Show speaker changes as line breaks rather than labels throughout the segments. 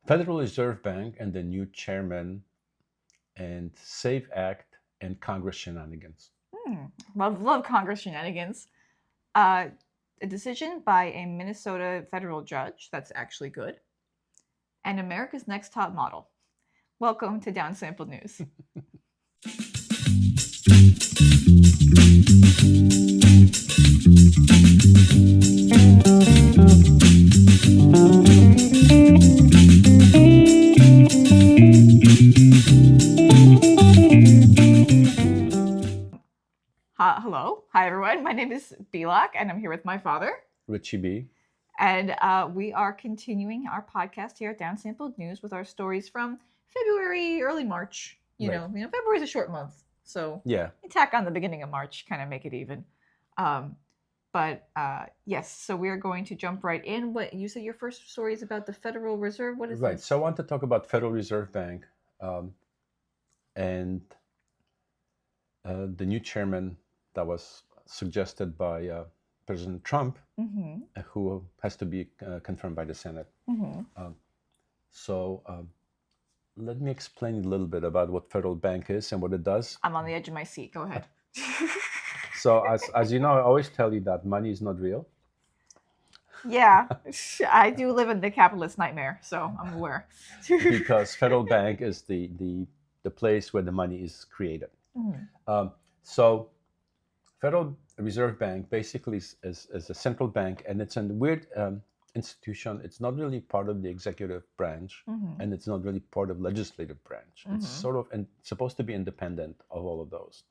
Federal Reserve Bank and the new chairman and SAFE Act and Congress shenanigans.
Love Congress shenanigans. A decision by a Minnesota federal judge that's actually good. And America's Next Top Model. Welcome to DownSampled News. Hello. Hi, everyone. My name is Beelock, and I'm here with my father,
Richie Bee.
And we are continuing our podcast here at DownSampled News with our stories from February, early March. You know, February's a short month, so
yeah,
you tack on the beginning of March, kind of make it even. Yes, so we are going to jump right in. What you said your first story is about the Federal Reserve. What is
right?
This?
So I want to talk about Federal Reserve Bank and the new chairman that was suggested by President Trump, who has to be confirmed by the Senate. Let me explain a little bit about what federal bank is and what it does.
I'm on the edge of my seat. Go ahead.
So as you know, I always tell you that money is not real.
Yeah, I do live in the capitalist nightmare, so I'm aware.
Because federal bank is the place where the money is created. So Federal Reserve Bank basically is a central bank, and it's a weird institution. It's not really part of the executive branch, and it's not really part of legislative branch. It's sort of supposed to be independent of all of those,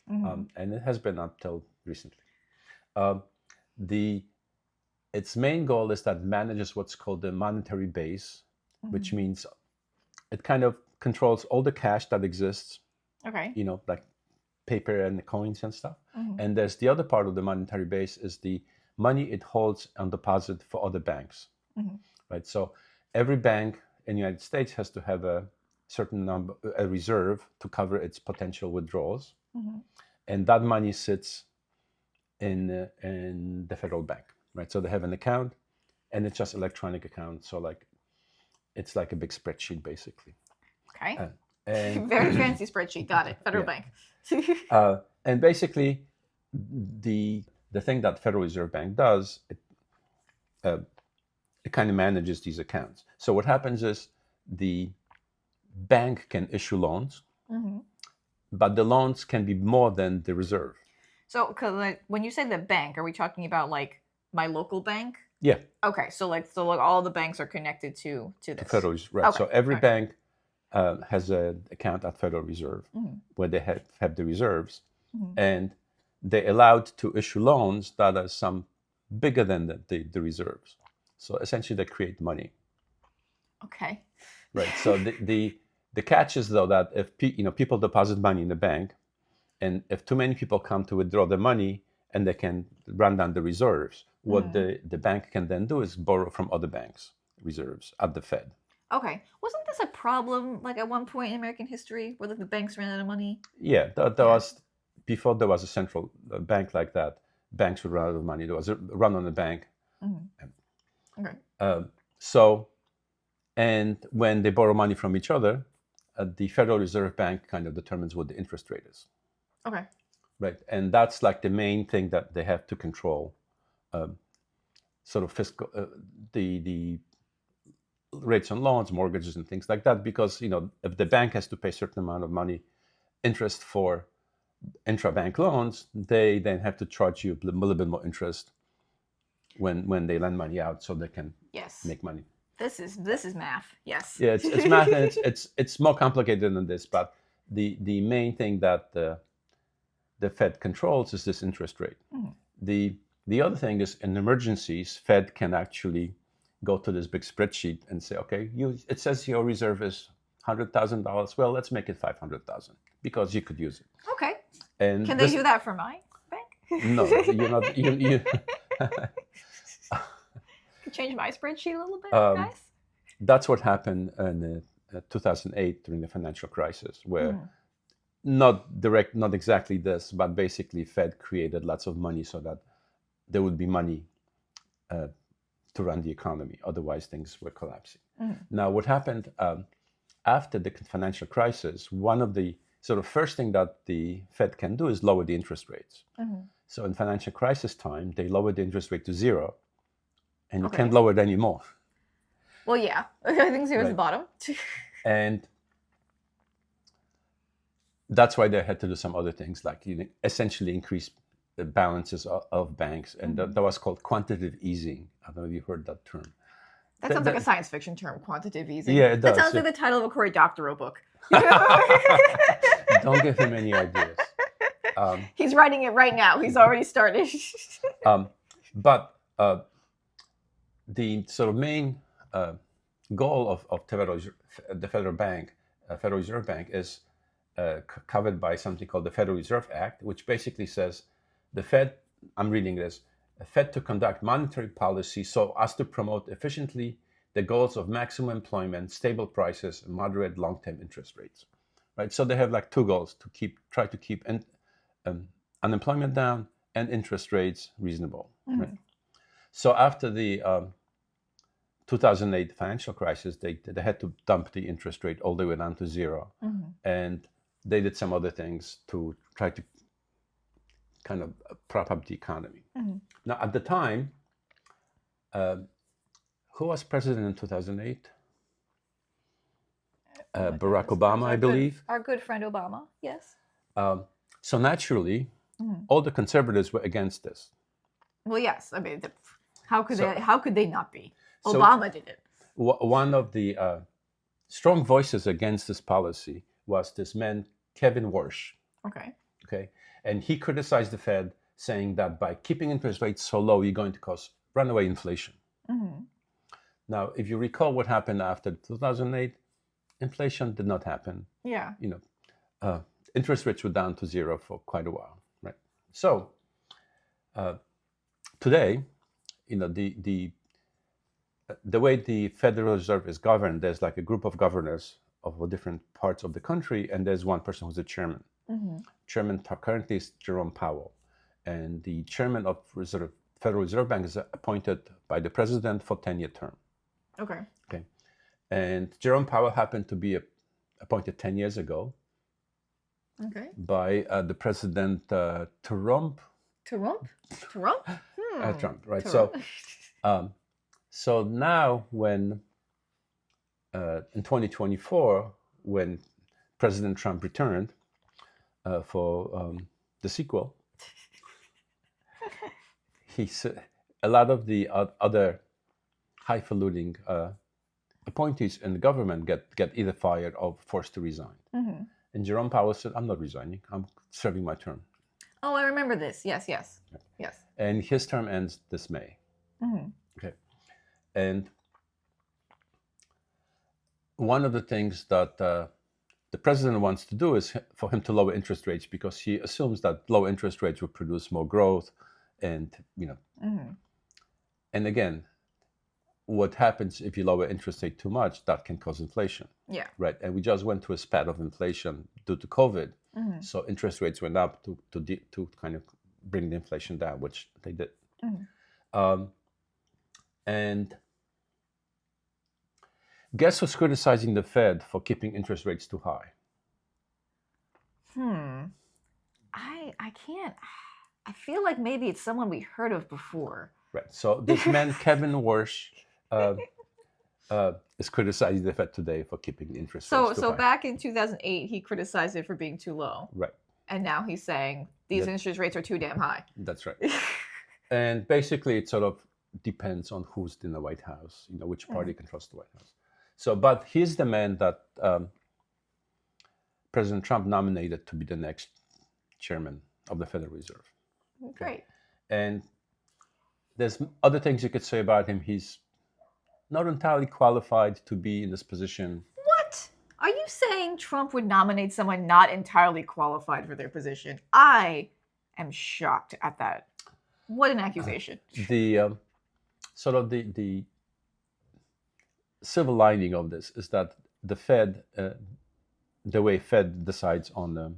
and it has been up till recently. Its main goal is that it manages what's called the monetary base, which means it kind of controls all the cash that exists.
Okay.
You know, like paper and coins and stuff. And there's the other part of the monetary base is the money it holds on deposit for other banks, right? So every bank in the United States has to have a certain number, a reserve to cover its potential withdrawals. And that money sits in the federal bank, right? So they have an account, and it's just electronic account. So it's like a big spreadsheet, basically.
Okay.
And
very fancy spreadsheet. Got it. Federal bank.
And basically, the thing that Federal Reserve Bank does, it kind of manages these accounts. So what happens is the bank can issue loans, but the loans can be more than the reserve. So,
because when you say the bank, are we talking about like my local bank?
Yeah.
Okay. So all the banks are connected to this.
The Federal Reserve, right? Okay. So every bank has an account at Federal Reserve where they have the reserves, and they're allowed to issue loans that are some bigger than the reserves. So essentially, they create money.
Okay.
Right. So the catch is though that if people deposit money in the bank, and if too many people come to withdraw the money and they can run down the reserves, what the bank can then do is borrow from other banks' reserves at the Fed.
Okay. Wasn't this a problem like at one point in American history where the banks ran out of money?
Yeah, there was, before there was a central bank like that, banks would run out of money. There was a run on the bank.
Okay.
And when they borrow money from each other, the Federal Reserve Bank kind of determines what the interest rate is.
Okay.
Right. And that's like the main thing that they have to control, sort of fiscal, the rates on loans, mortgages, and things like that, because if the bank has to pay a certain amount of money interest for intra-bank loans, they then have to charge you a little bit more interest when they lend money out, so they can make money.
This is math. Yes.
Yeah, it's math, and it's more complicated than this, but the main thing that the Fed controls is this interest rate. The other thing is, in emergencies, Fed can actually go to this big spreadsheet and say, okay, it says your reserve is $100,000. Well, let's make it 500,000 because you could use it.
Okay.
And
can they do that for my bank?
No, you're not. You change
my spreadsheet a little bit, guys.
That's what happened in 2008 during the financial crisis, where not exactly this, but basically Fed created lots of money so that there would be money to run the economy. Otherwise, things were collapsing. Now, what happened after the financial crisis, one of the sort of first thing that the Fed can do is lower the interest rates. So in financial crisis time, they lowered the interest rate to 0, and you can't lower it anymore.
Well, yeah, I think 0 is the bottom.
And that's why they had to do some other things, like essentially increase the balances of banks, and that was called quantitative easing. I don't know if you heard that term.
That sounds like a science fiction term, quantitative easing.
Yeah, it does.
That sounds like the title of a Cory Doctorow book.
Don't give him any ideas.
He's writing it right now. He's already started.
But the sort of main goal of the Federal Reserve Bank, is covered by something called the Federal Reserve Act, which basically says the Fed, I'm reading this, the Fed to conduct monetary policy so as to promote efficiently the goals of maximum employment, stable prices, and moderate long-term interest rates. Right? So they have like two goals: to try to keep unemployment down and interest rates reasonable. Right? So after the 2008 financial crisis, they had to dump the interest rate all the way down to 0, and they did some other things to try to kind of prop up the economy. Now, at the time, who was president in 2008? Barack Obama, I believe.
Our good friend Obama, yes.
So naturally, all the conservatives were against this.
Well, yes. I mean, how could they not be? Obama did it.
One of the strong voices against this policy was this man, Kevin Warsh. Okay. And he criticized the Fed, saying that by keeping interest rates so low, you're going to cause runaway inflation. Now, if you recall what happened after 2008, inflation did not happen.
Yeah.
Interest rates were down to 0 for quite a while, right? So today, the way the Federal Reserve is governed, there's like a group of governors of different parts of the country, and there's one person who's the chairman. Chairman currently is Jerome Powell, and the chairman of Federal Reserve Bank is appointed by the president for 10-year term.
Okay.
And Jerome Powell happened to be appointed 10 years ago. By the president Trump.
Trump,
right?
Trump.
So now, when in 2024, when President Trump returned for the sequel, he said a lot of the other highfalutin appointees in the government get either fired or forced to resign. And Jerome Powell said, "I'm not resigning. I'm serving my term."
Oh, I remember this. Yes.
And his term ends this May. Okay. And one of the things that the president wants to do is for him to lower interest rates, because he assumes that low interest rates will produce more growth. And, and again, what happens if you lower interest rate too much, that can cause inflation.
Yeah.
Right. And we just went through a spat of inflation due to COVID. So interest rates went up to kind of bring the inflation down, which they did. And guess who's criticizing the Fed for keeping interest rates too high?
I can't. I feel like maybe it's someone we heard of before.
Right. So this man, Kevin Warsh, is criticizing the Fed today for keeping the interest rates too high.
So back in 2008, he criticized it for being too low.
Right.
And now he's saying these interest rates are too damn high.
That's right. And basically, it sort of depends on who's in the White House, which party controls the White House. So, but he's the man that President Trump nominated to be the next chairman of the Federal Reserve.
Great.
And there's other things you could say about him. He's not entirely qualified to be in this position.
What? Are you saying Trump would nominate someone not entirely qualified for their position? I am shocked at that. What an accusation.
The sort of the silver lining of this is that the Fed, the way Fed decides on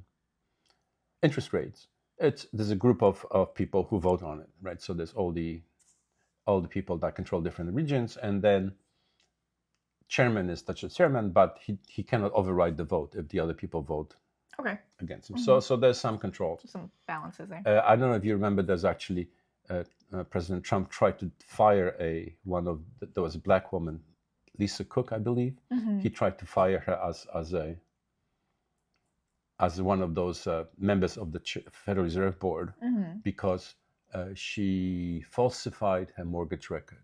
interest rates, there's a group of people who vote on it, right? So there's all the all the people that control different regions, and then chairman is the chairman, but he cannot override the vote if the other people vote against him. So there's some control.
Some balances there.
I don't know if you remember, there's actually President Trump tried to fire there was a black woman, Lisa Cook, I believe. He tried to fire her as one of those members of the Federal Reserve Board because she falsified her mortgage records.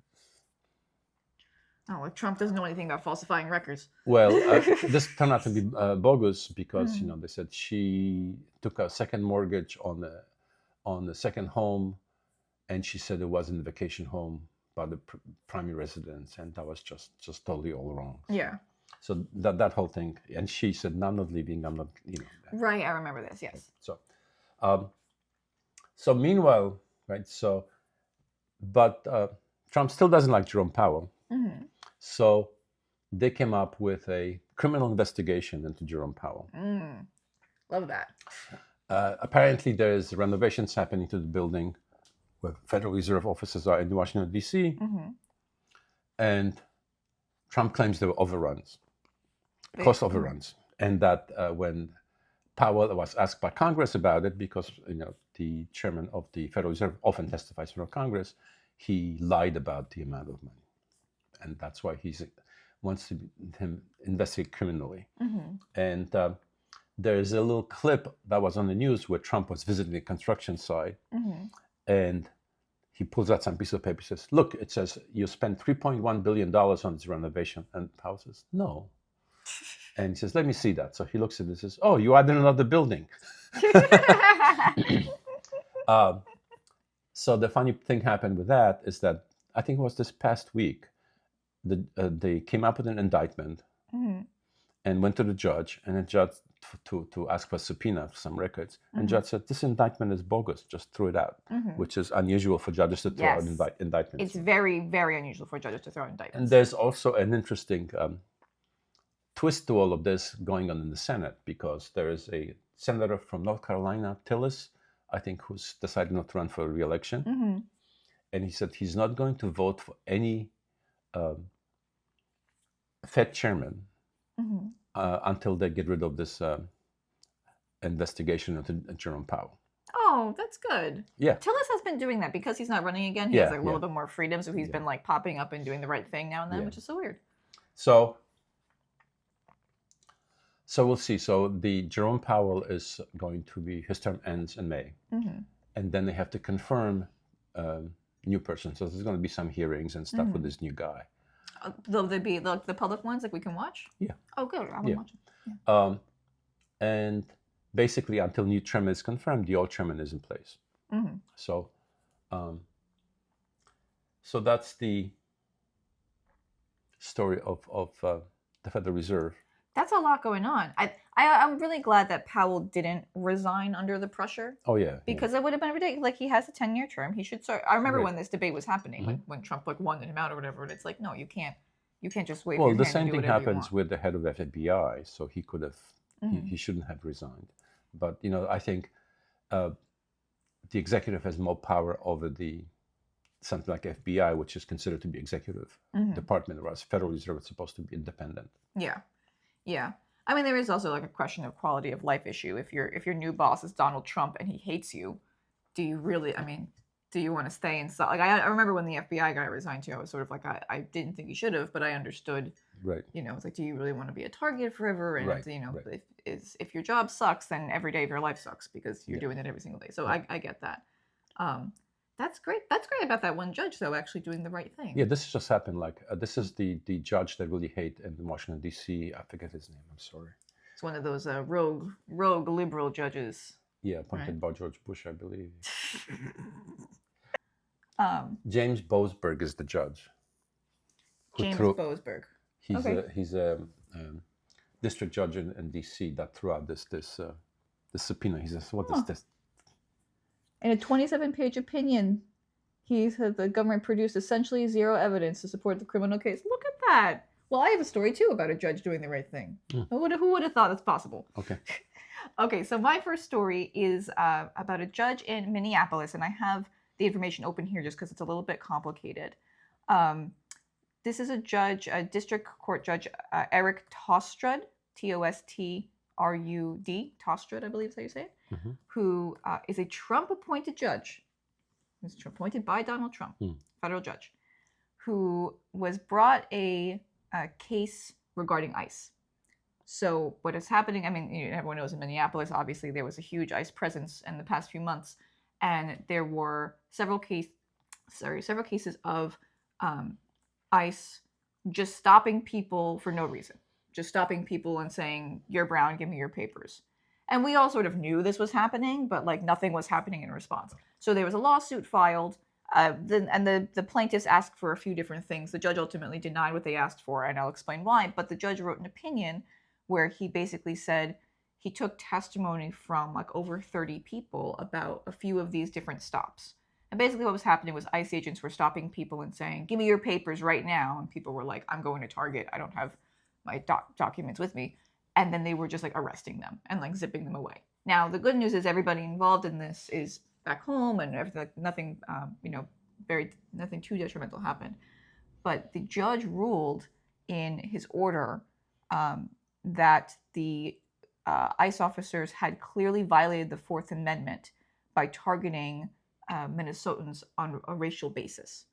Oh, like Trump doesn't know anything about falsifying records.
Well, this turned out to be bogus because they said she took a second mortgage on the second home, and she said it wasn't a vacation home but the primary residence, and that was just totally all wrong.
Yeah.
So that whole thing, and she said, "I'm not leaving. I'm not,
Right, I remember this. Yes.
So meanwhile, right. So, but Trump still doesn't like Jerome Powell. So they came up with a criminal investigation into Jerome Powell.
Love that.
Apparently, there's renovations happening to the building where Federal Reserve offices are in Washington, D.C. And Trump claims there were overruns, cost overruns. And that when Powell was asked by Congress about it, because the chairman of the Federal Reserve often testifies before Congress, he lied about the amount of money. And that's why he wants him investigate criminally. And there's a little clip that was on the news where Trump was visiting the construction site, and he pulls out some piece of paper and says, "Look, it says you spent $3.1 billion on this renovation." And Powell says, "No." And he says, "Let me see that." So he looks at it and says, "Oh, you added another building." So the funny thing happened with that is that I think it was this past week, they came up with an indictment and went to the judge, and the judge to ask for a subpoena for some records. And the judge said, "This indictment is bogus, just throw it out," which is unusual for judges to throw out indictments.
It's very, very unusual for judges to throw out indictments.
And there's also an interesting twist to all of this going on in the Senate, because there is a senator from North Carolina, Tillis, I think, who's decided not to run for re-election. And he said he's not going to vote for any Fed chairman until they get rid of this investigation into Jerome Powell.
Oh, that's good.
Yeah.
Tillis has been doing that because he's not running again. He has a little bit more freedom, so he's been like popping up and doing the right thing now and then, which is so weird.
So we'll see. So the Jerome Powell is going to be, his term ends in May, and then they have to confirm new person. So there's going to be some hearings and stuff with this new guy.
Will they be the public ones, like we can watch?
Yeah.
Oh, good. I will watch them. Yeah.
And basically, until new chairman is confirmed, the old chairman is in place. So that's the story of the Federal Reserve.
That's a lot going on. I'm really glad that Powell didn't resign under the pressure.
Oh yeah.
Because it would have been ridiculous. Like, he has a 10-year term. He should start. I remember when this debate was happening, when Trump wanted him out or whatever. And it's like, no, you can't just wait.
Well, the same thing happens with the head of the FBI. So he could have, he shouldn't have resigned. But I think the executive has more power over something like FBI, which is considered to be executive department, whereas Federal Reserve is supposed to be independent.
Yeah. Yeah. I mean, there is also like a question of quality of life issue. If your new boss is Donald Trump and he hates you, do you want to stay inside? Like, I remember when the FBI guy resigned too, I was sort of like, I didn't think he should have, but I understood. Right. It's like, do you really want to be a target forever? And if your job sucks, then every day of your life sucks because you're doing it every single day. So I get that. That's great. That's great about that one judge, though, actually doing the right thing.
Yeah, this just happened. Like, this is the judge that really hate in Washington, D.C. I forget his name. I'm sorry.
It's one of those rogue liberal judges.
Yeah, appointed by George Bush, I believe.
James
Boasberg is the judge.
Boasberg.
He's a district judge in D.C. that threw out this subpoena. He says, "What is this?"
In a 27-page opinion, he said the government produced essentially zero evidence to support the criminal case. Look at that. Well, I have a story, too, about a judge doing the right thing. Who would have thought that's possible?
Okay.
Okay, so my first story is about a judge in Minneapolis, and I have the information open here just because it's a little bit complicated. This is a district court judge, Eric Tostrud, Tostrud, Tostrud, I believe is how you say it, who is a Trump-appointed judge. He's appointed by Donald Trump, federal judge, who was brought a case regarding ICE. So what is happening, I mean, everyone knows in Minneapolis, obviously, there was a huge ICE presence in the past few months, and there were several cases of ICE just stopping people for no reason, just stopping people and saying, "You're brown, give me your papers." And we all sort of knew this was happening, but like nothing was happening in response. So there was a lawsuit filed, and the plaintiffs asked for a few different things. The judge ultimately denied what they asked for, and I'll explain why. But the judge wrote an opinion where he basically said he took testimony from like over 30 people about a few of these different stops. And basically what was happening was ICE agents were stopping people and saying, "Give me your papers right now." And people were like, "I'm going to Target. I don't have my documents with me." And then they were just like arresting them and like zipping them away. Now, the good news is everybody involved in this is back home and everything, like nothing, nothing too detrimental happened. But the judge ruled in his order that the ICE officers had clearly violated the Fourth Amendment by targeting Minnesotans on a racial basis.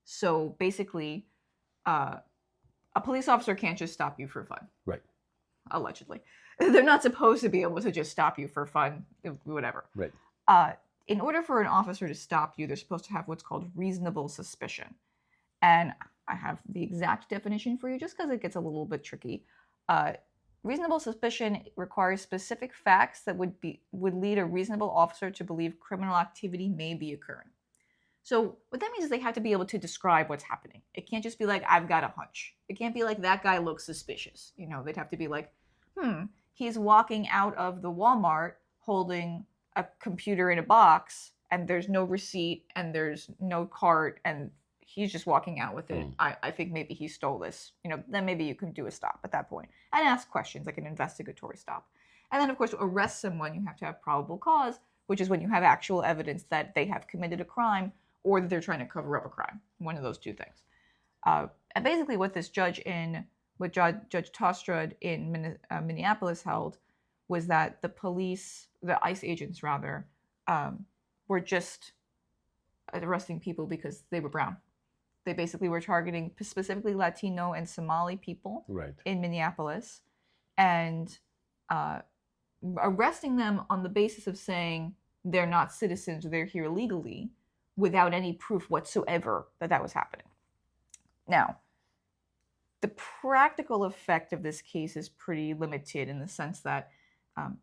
So basically, a police officer can't just stop you for fun.
Right.
Allegedly. They're not supposed to be able to just stop you for fun, whatever.
Right.
In order for an officer to stop you, they're supposed to have what's called reasonable suspicion. And I have the exact definition for you just because it gets a little bit tricky. Reasonable suspicion requires specific facts that would lead a reasonable officer to believe criminal activity may be occurring. So what that means is they have to be able to describe what's happening. It can't just be like, "I've got a hunch." It can't be like, "That guy looks suspicious." They'd have to be like, he's walking out of the Walmart holding a computer in a box and there's no receipt and there's no cart and he's just walking out with it. I think maybe he stole this. Then maybe you can do a stop at that point and ask questions, like an investigatory stop. And then, of course, to arrest someone, you have to have probable cause, which is when you have actual evidence that they have committed a crime or that they're trying to cover up a crime. One of those two things. And basically what this Judge Tostrud in Minneapolis held was that the ICE agents rather, were just arresting people because they were brown. They basically were targeting specifically Latino and Somali people in Minneapolis and arresting them on the basis of saying they're not citizens, they're here illegally, without any proof whatsoever that was happening. Now, the practical effect of this case is pretty limited in the sense that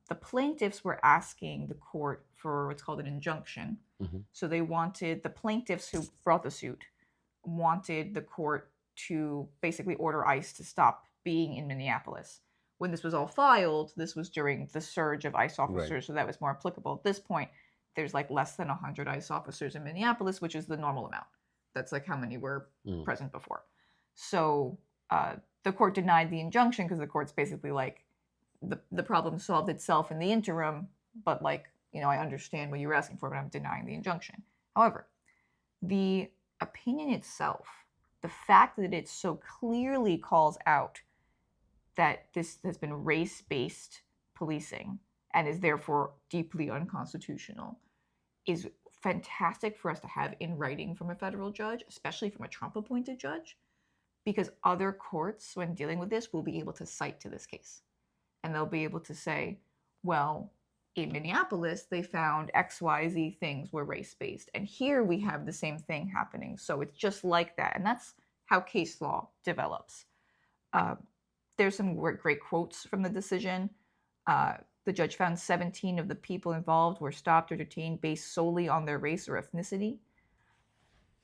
the plaintiffs were asking the court for what's called an injunction. So the plaintiffs who brought the suit wanted the court to basically order ICE to stop being in Minneapolis. When this was all filed, this was during the surge of ICE officers, so that was more applicable. At this point, there's like less than 100 ICE officers in Minneapolis, which is the normal amount. That's like how many were present before. So the court denied the injunction because the court's basically like, the problem solved itself in the interim, but like, I understand what you're asking for, but I'm denying the injunction. However, the opinion itself, the fact that it so clearly calls out that this has been race-based policing and is therefore deeply unconstitutional, is fantastic for us to have in writing from a federal judge, especially from a Trump-appointed judge, because other courts, when dealing with this, will be able to cite to this case. And they'll be able to say, well, in Minneapolis, they found XYZ things were race-based. And here we have the same thing happening. So it's just like that. And that's how case law develops. There's some great quotes from the decision. The judge found 17 of the people involved were stopped or detained based solely on their race or ethnicity.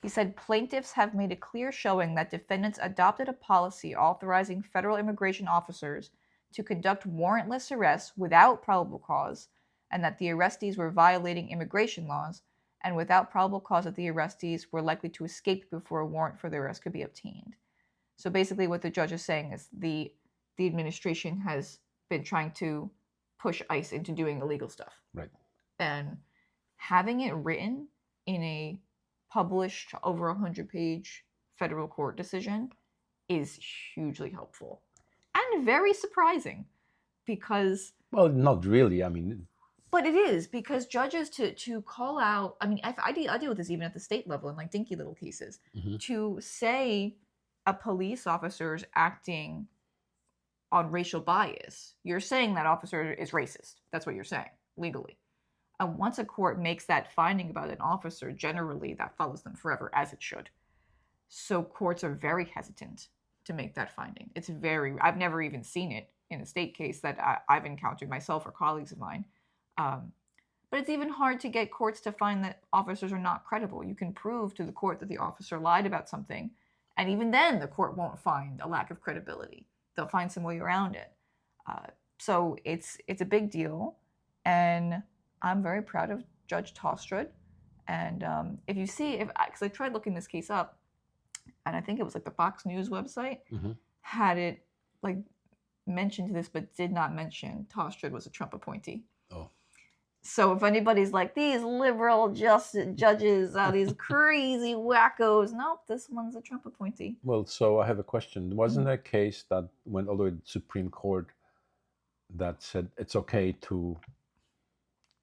He said, plaintiffs have made a clear showing that defendants adopted a policy authorizing federal immigration officers to conduct warrantless arrests without probable cause, and that the arrestees were violating immigration laws, and without probable cause that the arrestees were likely to escape before a warrant for their arrest could be obtained. So basically what the judge is saying is the administration has been trying to push ICE into doing illegal stuff.
Right.
And having it written in a published over 100-page federal court decision is hugely helpful and very surprising because...
Well, not really. I mean...
But it is, because judges to call out... I mean, I deal with this even at the state level in like dinky little cases. To say a police officer is acting on racial bias, you're saying that officer is racist. That's what you're saying, legally. And once a court makes that finding about an officer, generally that follows them forever, as it should. So courts are very hesitant to make that finding. It's very... I've never even seen it in a state case that I've encountered myself or colleagues of mine. But it's even hard to get courts to find that officers are not credible. You can prove to the court that the officer lied about something, and even then the court won't find a lack of credibility. They'll find some way around it. So it's a big deal, and I'm very proud of Judge Tostrud. And if you see, because I tried looking this case up, and I think it was like the Fox News website had it like mentioned this, but did not mention Tostrud was a Trump appointee.
Oh.
So if anybody's like, these liberal judges are these crazy wackos, nope, this one's a Trump appointee.
Well, so I have a question. Wasn't there a case that went all the way to the Supreme Court that said it's okay to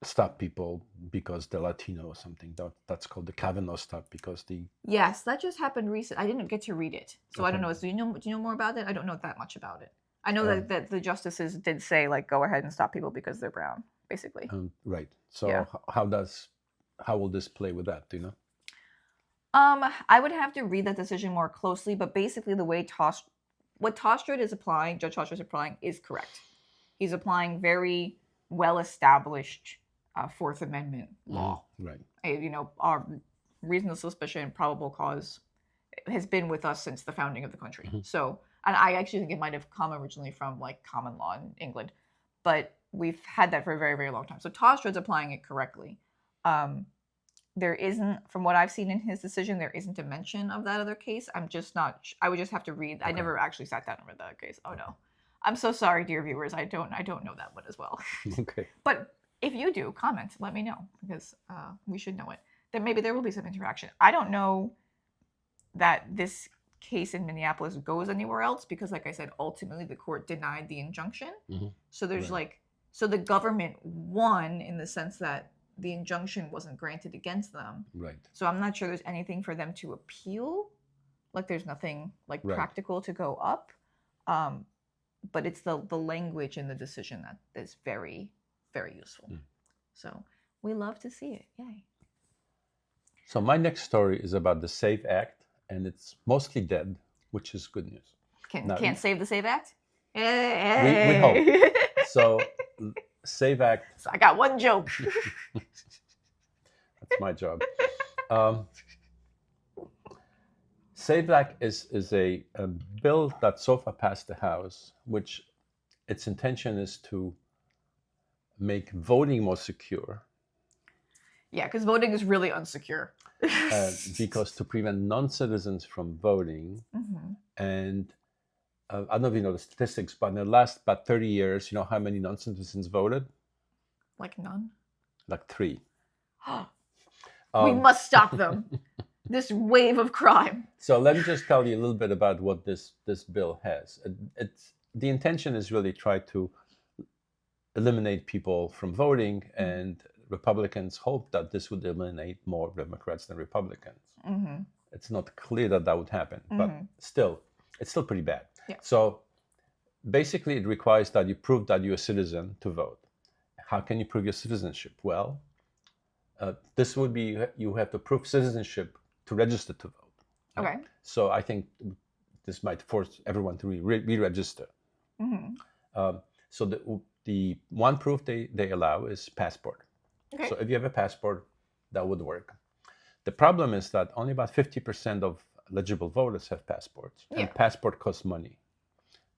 stop people because they're Latino or something? That's called the Kavanaugh stop because the...
Yes, that just happened recently. I didn't get to read it, so
Okay.
I don't know. Do you know more about it? I don't know that much about it. I know that the justices did say, like, go ahead and stop people because they're brown, basically.
Right. So
Yeah.
how will this play with that? Do you know?
I would have to read that decision more closely, but basically the way what Tostrud is applying, Judge Tostrud is applying, is correct. He's applying very well-established Fourth Amendment law.
Right.
Our reasonable suspicion, probable cause has been with us since the founding of the country. So, and I actually think it might have come originally from like common law in England, but we've had that for a very, very long time. So Tostrud's applying it correctly. There isn't, from what I've seen in his decision, there isn't a mention of that other case. I'm just not, I would just have to read. Okay. I never actually sat down and read that case. Oh no. I'm so sorry, dear viewers. I don't know that one as well.
Okay.
But if you do, comment, let me know, because we should know it. Then maybe there will be some interaction. I don't know that this case in Minneapolis goes anywhere else because, like I said, ultimately the court denied the injunction. So there's so the government won in the sense that the injunction wasn't granted against them.
Right.
So I'm not sure there's anything for them to appeal. Like there's nothing like practical to go up. But it's the language in the decision that is very, very useful. So we love to see it. Yay.
So my next story is about the SAVE Act, and it's mostly dead, which is good news.
Can't save the SAVE Act?
We hope. So SAVE Act...
So I got one joke.
That's my job. SAVE Act is a bill that so far passed the House, which its intention is to make voting more secure.
Yeah, because voting is really unsecure.
Because to prevent non-citizens from voting, and I don't know if you know the statistics, but in the last about 30 years, you know how many non-citizens voted?
Like none?
Like 3.
We must stop them. This wave of crime.
So let me just tell you a little bit about what this bill has. The intention is really try to eliminate people from voting, and Republicans hope that this would eliminate more Democrats than Republicans. It's not clear that would happen, but still, it's still pretty bad.
Yeah.
So basically, it requires that you prove that you're a citizen to vote. How can you prove your citizenship? Well, this would be, you have to prove citizenship to register to vote.
Okay.
So I think this might force everyone to re-register. So the one proof they allow is passport.
Okay.
So if you have a passport, that would work. The problem is that only about 50% of eligible voters have passports, and passport costs money.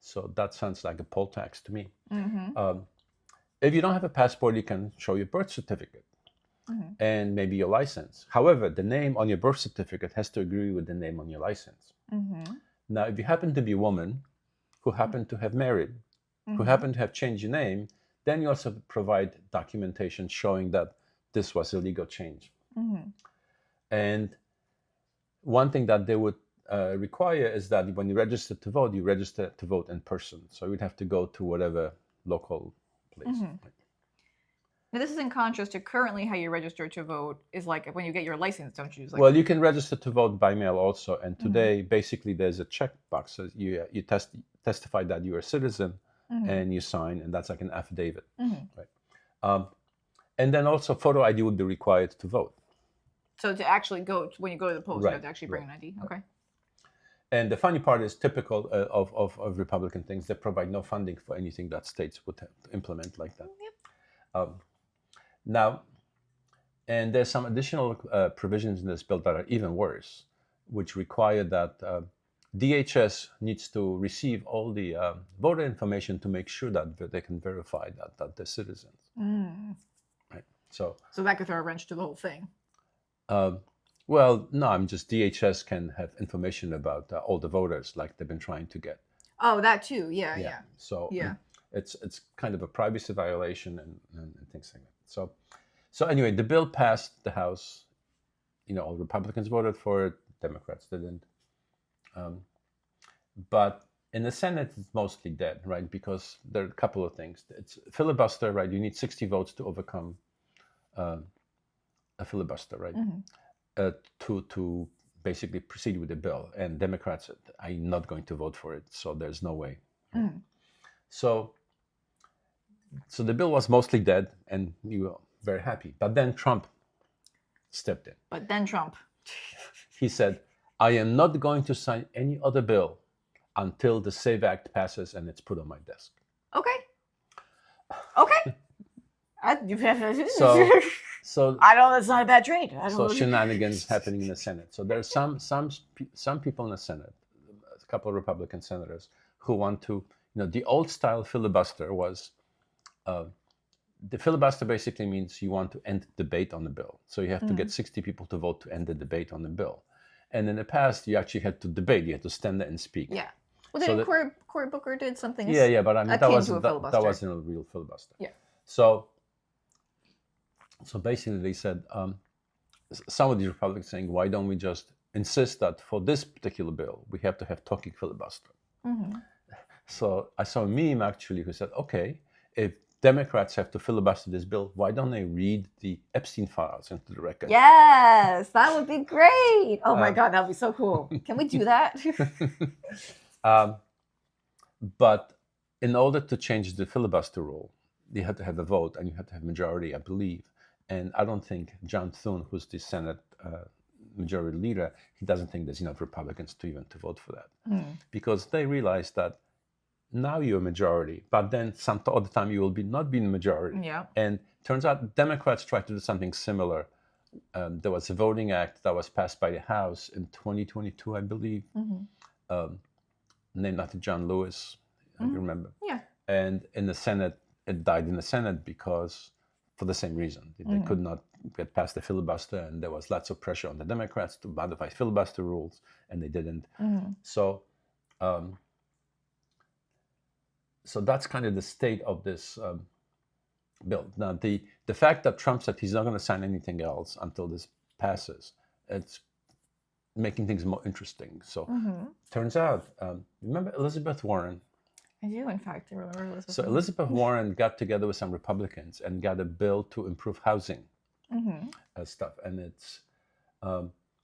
So that sounds like a poll tax to me. If you don't have a passport, you can show your birth certificate and maybe your license. However, the name on your birth certificate has to agree with the name on your license. Now, if you happen to be a woman who happen to have married, who happen to have changed your name, then you also provide documentation showing that this was a legal change. And one thing that they would require is that when you register to vote, you register to vote in person. So you'd have to go to whatever local place.
Now, this is in contrast to currently how you register to vote is like when you get your license, don't you?
Well, you can register to vote by mail also. And today, basically, there's a checkbox. So you testify that you're a citizen and you sign, and that's like an affidavit. Right? And then also photo ID would be required to vote.
So to actually go, when you go to the polls, you have to actually bring an ID. Okay.
And the funny part is typical of Republican things. They provide no funding for anything that states would have to implement like that. Now, and there's some additional provisions in this bill that are even worse, which require that DHS needs to receive all the voter information to make sure that they can verify that they're citizens. Right. So
that could throw a wrench to the whole thing.
Well, no, I'm just DHS can have information about all the voters, like they've been trying to get.
Oh, that too. Yeah.
So it's kind of a privacy violation and things like that. So anyway, the bill passed the House. All Republicans voted for it, Democrats didn't. But in the Senate, it's mostly dead, right? Because there are a couple of things. It's filibuster, right? You need 60 votes to overcome a filibuster, right? To basically proceed with the bill. And Democrats are not going to vote for it, so there's no way. So the bill was mostly dead, and you were very happy. But then Trump stepped in. He said, I am not going to sign any other bill until the SAVE Act passes and it's put on my desk.
Okay.
So
I know that's not a bad trade.
So shenanigans happening in the Senate. So there's some people in the Senate, a couple of Republican senators, who want to, the old style filibuster was, the filibuster basically means you want to end debate on the bill. So you have to get 60 people to vote to end the debate on the bill. And in the past, you actually had to debate. You had to stand there and speak.
Yeah. Well, then Cory Booker did something.
Yeah, but I mean that wasn't a real filibuster.
Yeah.
So basically, they said some of the Republicans saying, why don't we just insist that for this particular bill we have to have talking filibuster? So I saw a meme actually who said, okay, if Democrats have to filibuster this bill, why don't they read the Epstein files into the record?
Yes, that would be great. Oh my God, that would be so cool. Can we do that?
But in order to change the filibuster rule, you had to have a vote and you had to have majority, I believe. And I don't think John Thune, who's the Senate majority leader, he doesn't think there's enough Republicans to vote for that. Because they realize that now you're a majority, but then some other time you will not be in the majority.
Yeah.
And turns out Democrats tried to do something similar. There was a voting act that was passed by the House in 2022, I believe, named after John Lewis, if you remember.
Yeah.
And in the Senate, it died in the Senate because, for the same reason. They could not get past the filibuster, and there was lots of pressure on the Democrats to modify filibuster rules, and they didn't. So that's kind of the state of this bill. Now, the fact that Trump said he's not going to sign anything else until this passes, it's making things more interesting. So turns out, remember Elizabeth Warren?
I do, in fact, remember Elizabeth.
So Elizabeth Warren got together with some Republicans and got a bill to improve housing stuff. And it's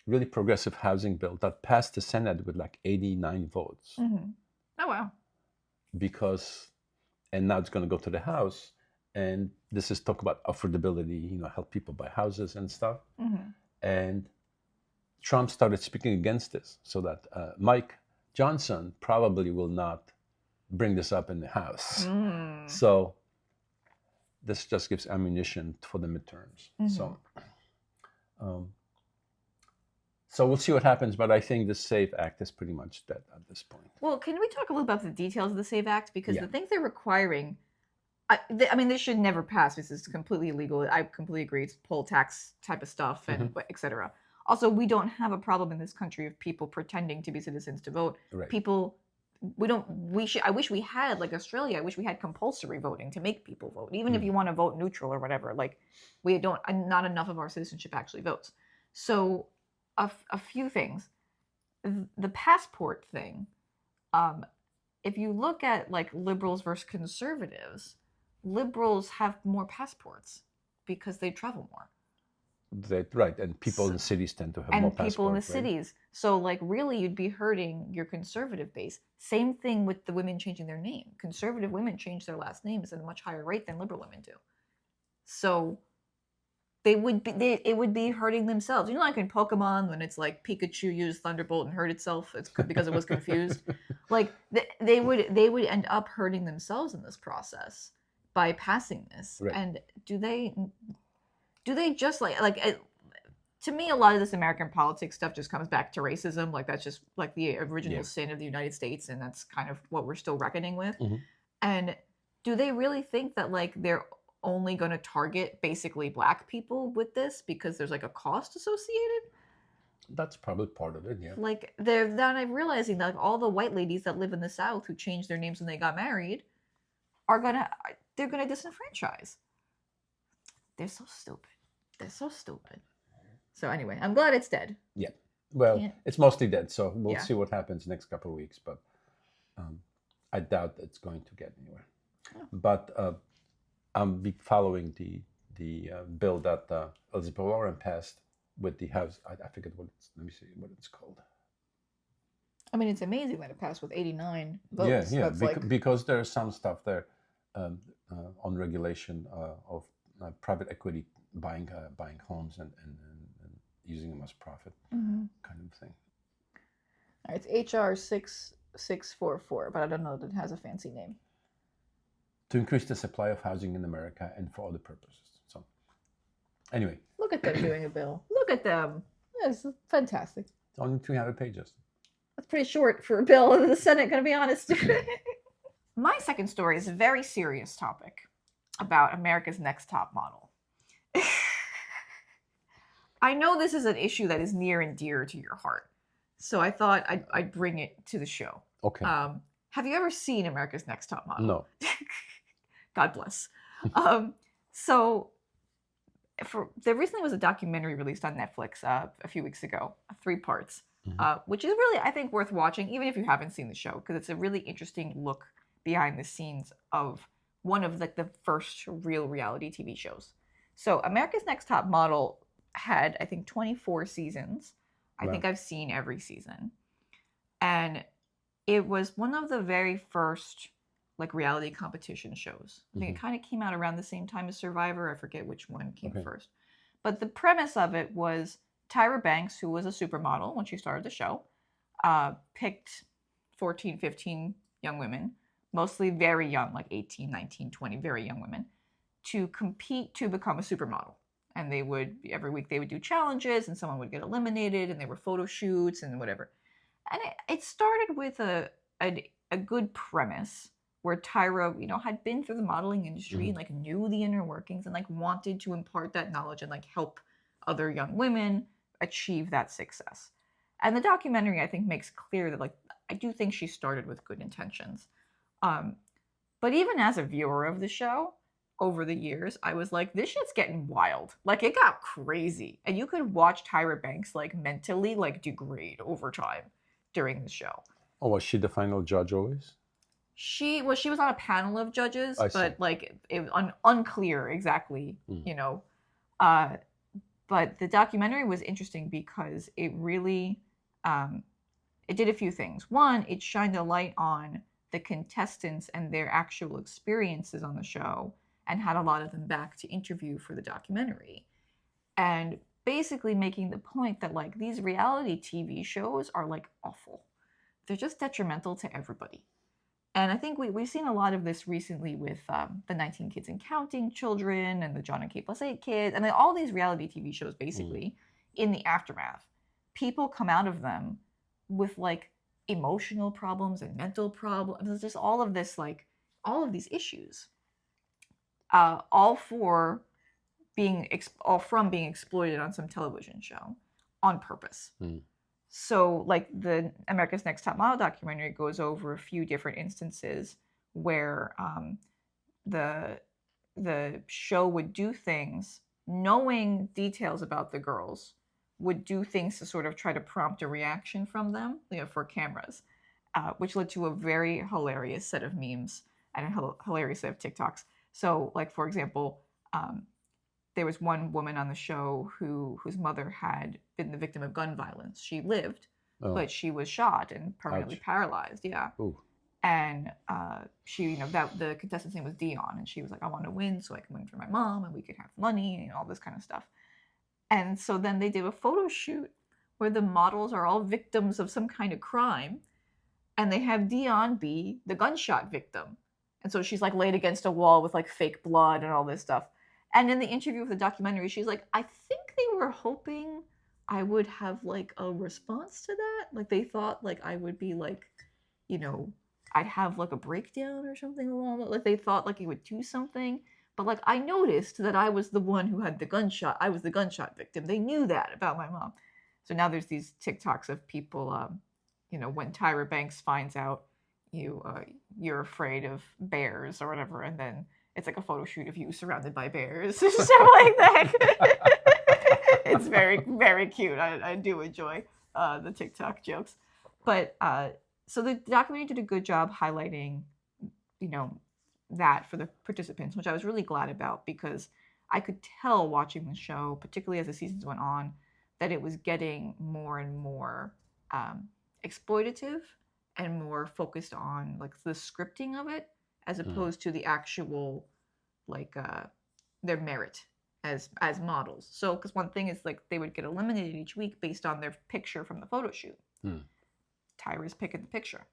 really progressive housing bill that passed the Senate with like 89 votes.
Oh, wow.
And now it's going to go to the House. And this is talk about affordability, help people buy houses and stuff. And Trump started speaking against this so that Mike Johnson probably will not bring this up in the House. So this just gives ammunition for the midterms. So we'll see what happens, but I think the SAVE Act is pretty much dead at this point.
Well, can we talk a little about the details of the SAVE Act? Because the things they're requiring, I mean, this should never pass. This is completely illegal. I completely agree. It's poll tax type of stuff, and et cetera. Also, we don't have a problem in this country of people pretending to be citizens to vote.
Right.
I wish we had, like Australia, I wish we had compulsory voting to make people vote. Even if you want to vote neutral or whatever, like not enough of our citizenship actually votes. So a few things. The passport thing. If you look at like liberals versus conservatives, liberals have more passports because they travel more.
Right, and people in cities tend to have more
And
passports.
people in the
right?
cities. So like really you'd be hurting your conservative base. Same thing with the women changing their name. Conservative women change their last names at a much higher rate than liberal women do. So it would be hurting themselves. You know, like in Pokemon when it's like Pikachu used Thunderbolt and hurt itself, it's because it was confused. Like they would end up hurting themselves in this process by passing this.
Right.
And do they just to me, a lot of this American politics stuff just comes back to racism. Like that's just like the original sin of the United States, and that's kind of what we're still reckoning with.
Mm-hmm.
And do they really think that like they're only going to target basically black people with this because there's like a cost associated?
That's probably part of it, yeah.
Like they're not realizing that like all the white ladies that live in the South who changed their names when they got married they're gonna disenfranchise. They're so stupid. They're so stupid. So anyway, I'm glad it's dead.
Yeah. Well, it's mostly dead, so we'll see what happens next couple of weeks. But I doubt it's going to get anywhere. Oh. But I'm be following the bill that Elizabeth Warren passed with the House. I forget what it's. Let me see what it's called.
I mean, it's amazing that it passed with 89 votes.
Yeah. Because there's some stuff there on regulation of private equity buying homes and using them as profit kind of thing.
All right, it's HR 6644, but I don't know that it has a fancy name.
To increase the supply of housing in America and for other purposes. So, anyway.
Look at them doing a bill. Look at them. It's fantastic.
It's only 300 pages.
That's pretty short for a bill in the Senate, gonna be honest. My second story is a very serious topic about America's Next Top Model. I know this is an issue that is near and dear to your heart, so I thought I'd bring it to the show.
Okay.
Have you ever seen America's Next Top Model?
No.
God bless. So there recently was a documentary released on Netflix a few weeks ago, 3 parts, which is really, I think, worth watching, even if you haven't seen the show, because it's a really interesting look behind the scenes of one of the first real reality TV shows. So America's Next Top Model had, I think, 24 seasons. I think I've seen every season. And it was one of the very first like reality competition shows. I think it kind of came out around the same time as Survivor. I forget which one came first. But the premise of it was Tyra Banks, who was a supermodel when she started the show, picked 14, 15 young women, mostly very young, like 18, 19, 20, very young women, to compete to become a supermodel. And they would, every week they would do challenges and someone would get eliminated and there were photo shoots and whatever. And it started with a good premise where Tyra, had been through the modeling industry and like knew the inner workings and like wanted to impart that knowledge and like help other young women achieve that success. And the documentary, I think, makes clear that like, I do think she started with good intentions. But even as a viewer of the show, over the years, I was like, this shit's getting wild. Like, it got crazy. And you could watch Tyra Banks, like, mentally, like, degrade over time during the show.
Oh, was she the final judge always?
She was on a panel of judges, but, like, it was unclear exactly, but the documentary was interesting because it really, it did a few things. One, it shined a light on the contestants and their actual experiences on the show, and had a lot of them back to interview for the documentary. And basically making the point that like these reality TV shows are like awful. They're just detrimental to everybody. And I think we've seen a lot of this recently with the 19 Kids and Counting children and the John and K+8 kids. And then all these reality TV shows basically in the aftermath, people come out of them with like emotional problems and mental problems. There's just all of this, like all of these issues. All from being exploited on some television show on purpose. So, like the America's Next Top Model documentary goes over a few different instances where the show would do things knowing details about the girls, would do things to sort of try to prompt a reaction from them, for cameras, which led to a very hilarious set of memes and a hilarious set of TikToks. So, like, for example, there was one woman on the show whose mother had been the victim of gun violence. She lived, but she was shot and permanently paralyzed. Yeah.
Ooh.
And she, that the contestant's name was Dion, and she was like, I want to win so I can win for my mom and we could have money and all this kind of stuff. And so then they did a photo shoot where the models are all victims of some kind of crime, and they have Dion be the gunshot victim. And so she's like laid against a wall with like fake blood and all this stuff. And in the interview with the documentary, she's like, I think they were hoping I would have like a response to that. Like they thought like I would be like, I'd have like a breakdown or something along that. Like they thought like he would do something. But like I noticed that I was the one who had the gunshot. I was the gunshot victim. They knew that about my mom. So now there's these TikToks of people, when Tyra Banks finds out you're afraid of bears or whatever, and then it's like a photo shoot of you surrounded by bears, stuff like that. It's very, very cute. I do enjoy the TikTok jokes. But so the documentary did a good job highlighting, that for the participants, which I was really glad about, because I could tell watching the show, particularly as the seasons went on, that it was getting more and more exploitative and more focused on like the scripting of it, as opposed to the actual like their merit as models. So because one thing is like they would get eliminated each week based on their picture from the photo shoot. Tyra's picking the picture.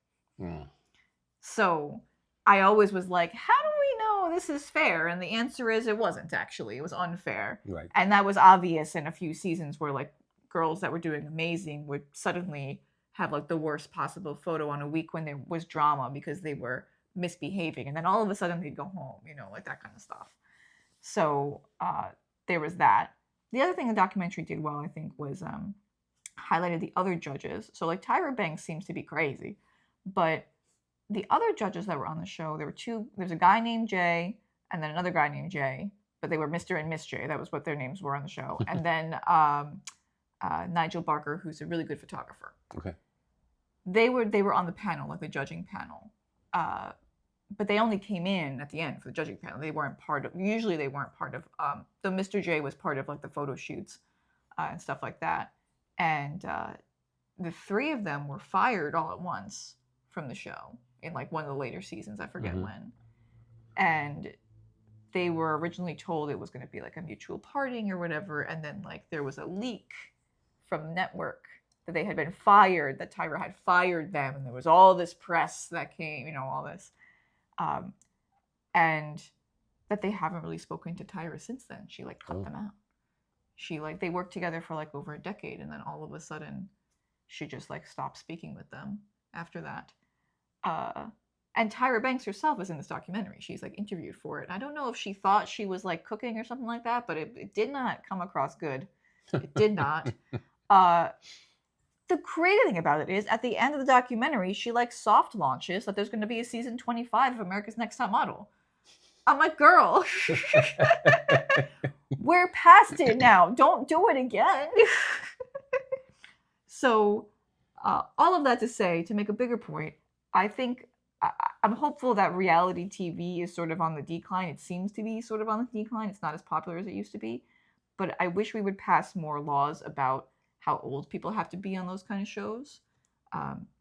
So I always was like, how do we know this is fair? And the answer is it wasn't actually. It was unfair.
Right.
And that was obvious in a few seasons where like girls that were doing amazing would suddenly have like the worst possible photo on a week when there was drama because they were misbehaving. And then all of a sudden they'd go home, like that kind of stuff. So there was that. The other thing the documentary did well, I think, was highlighted the other judges. So like Tyra Banks seems to be crazy, but the other judges that were on the show, there were two. There's a guy named Jay and then another guy named Jay, but they were Mr. and Miss Jay. That was what their names were on the show. And then Nigel Barker, who's a really good photographer.
Okay. They
were on the panel, like the judging panel, but they only came in at the end for the judging panel. They weren't part of. Usually, they weren't part of. So Mr. J was part of like the photo shoots and stuff like that. And the three of them were fired all at once from the show in like one of the later seasons. I forget when. And they were originally told it was going to be like a mutual parting or whatever, and then like there was a leak from the network that they had been fired, that Tyra had fired them, and there was all this press that came, all this, and that they haven't really spoken to Tyra since then. She like cut them out. She like, they worked together for like over a decade, and then all of a sudden she just like stopped speaking with them after that. And Tyra Banks herself is in this documentary. She's like interviewed for it. I don't know if she thought she was like cooking or something like that, but it did not come across good. It did not. The crazy thing about it is, at the end of the documentary, she like soft launches that there's going to be a season 25 of America's Next Top Model. I'm like, girl, we're past it now. Don't do it again. So, all of that to say, to make a bigger point, I think I'm hopeful that reality TV is sort of on the decline. It seems to be sort of on the decline. It's not as popular as it used to be. But I wish we would pass more laws about how old people have to be on those kind of shows.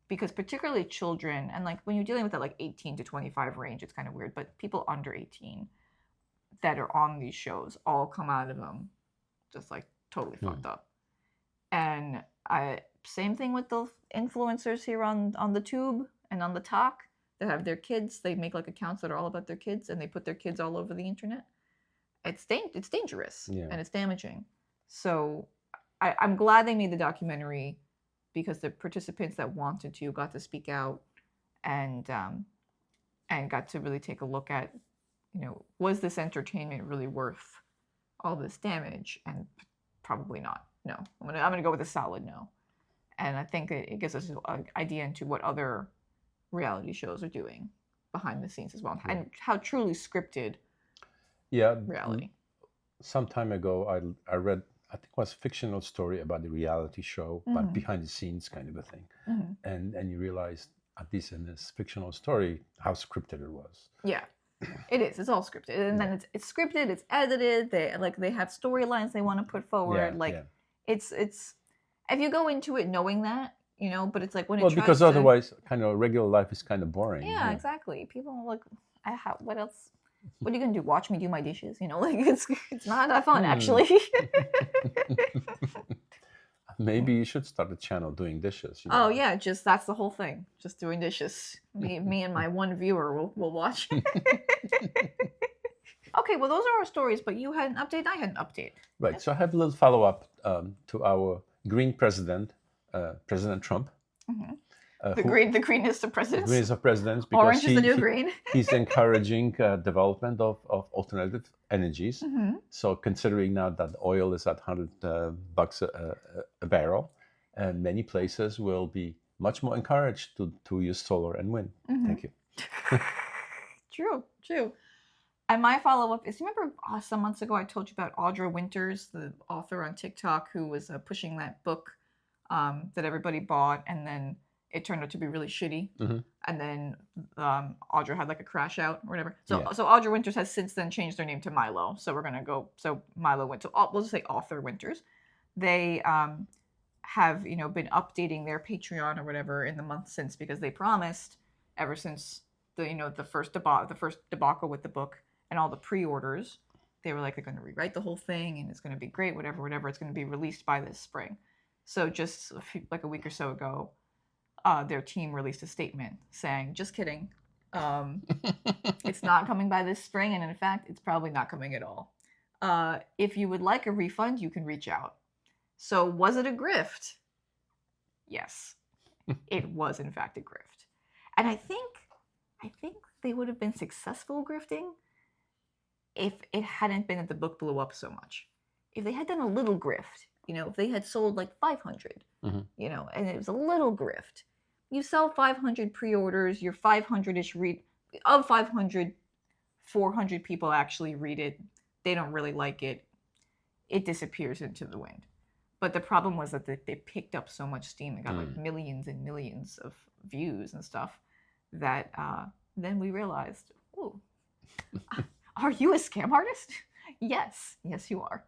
Because particularly children, and like when you're dealing with that like 18 to 25 range, it's kind of weird. But people under 18 that are on these shows all come out of them just like totally fucked up. And same thing with the influencers here on the tube and on the talk that have their kids. They make like accounts that are all about their kids, and they put their kids all over the internet. It's dangerous and it's damaging. So I'm glad they made the documentary, because the participants that wanted to got to speak out and got to really take a look at, was this entertainment really worth all this damage? And probably not. No, I'm gonna go with a solid no. And I think it gives us an idea into what other reality shows are doing behind the scenes as well, and how truly scripted reality.
Some time ago, I read I think it was a fictional story about the reality show, but behind the scenes kind of a thing. And you realized, at least in this fictional story, how scripted it was.
Yeah, it is. It's all scripted, and then it's scripted. It's edited. They have storylines they want to put forward. It's if you go into it knowing that, but it's like when it
because otherwise, kind of regular life is kind of boring.
Yeah, exactly. People are like, what else? What are you gonna do? Watch me do my dishes? It's not that fun actually.
Maybe you should start a channel doing dishes.
Oh yeah, that's the whole thing. Just doing dishes. Me and my one viewer will watch. Okay, well those are our stories, but you had an update. I had an update.
Right. So I have a little follow up to our green president, President Trump.
The greenest of presidents.
The greenest of presidents, because
orange is the new green.
He's encouraging development of alternative energies. So considering now that oil is at $100 a barrel, many places will be much more encouraged to use solar and wind. Thank you.
True. And my follow-up is, you remember some months ago I told you about Audra Winters, the author on TikTok, who was pushing that book that everybody bought, and then it turned out to be really shitty. And then Audra had like a crash out or whatever. So Audra Winters has since then changed their name to Milo. So we're going to go, so Milo went to, we'll just say Author Winters. They have, been updating their Patreon or whatever in the month since, because they promised ever since the first debacle with the book and all the pre-orders, they were like, they're going to rewrite the whole thing and it's going to be great, whatever. It's going to be released by this spring. So just a week or so ago, their team released a statement saying, just kidding. It's not coming by this spring. And in fact, it's probably not coming at all. If you would like a refund, you can reach out. So was it a grift? Yes, it was in fact a grift. And I think they would have been successful grifting if it hadn't been that the book blew up so much. If they had done a little grift, if they had sold like 500, and it was a little grift. You sell 500 pre-orders, your 500-ish read, of 500, 400 people actually read it. They don't really like it. It disappears into the wind. But the problem was that they picked up so much steam and got like millions and millions of views and stuff that then we realized, oh, are you a scam artist? Yes, you are.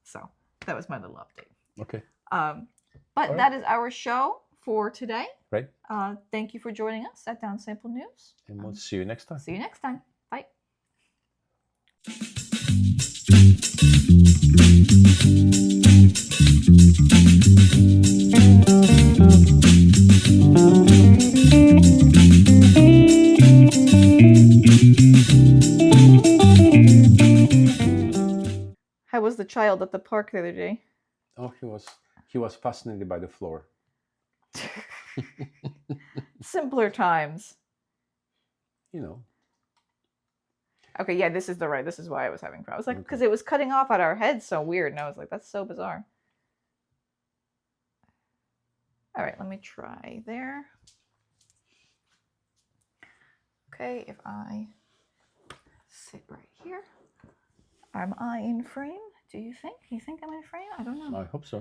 So that was my little update.
Okay.
But that is our show for today.
Right.
Thank you for joining us at DownSampled News.
And we'll see you next time.
See you next time. Bye. How was the child at the park the other day?
Oh, he was fascinated by the floor.
Simpler times. Okay, yeah, this is why I was having problems. Like, because it was cutting off at our heads so weird, and I was like, that's so bizarre. All right, let me try there. Okay, if I sit right here, am I in frame? Do you think? You think I'm in frame? I don't know.
I hope so.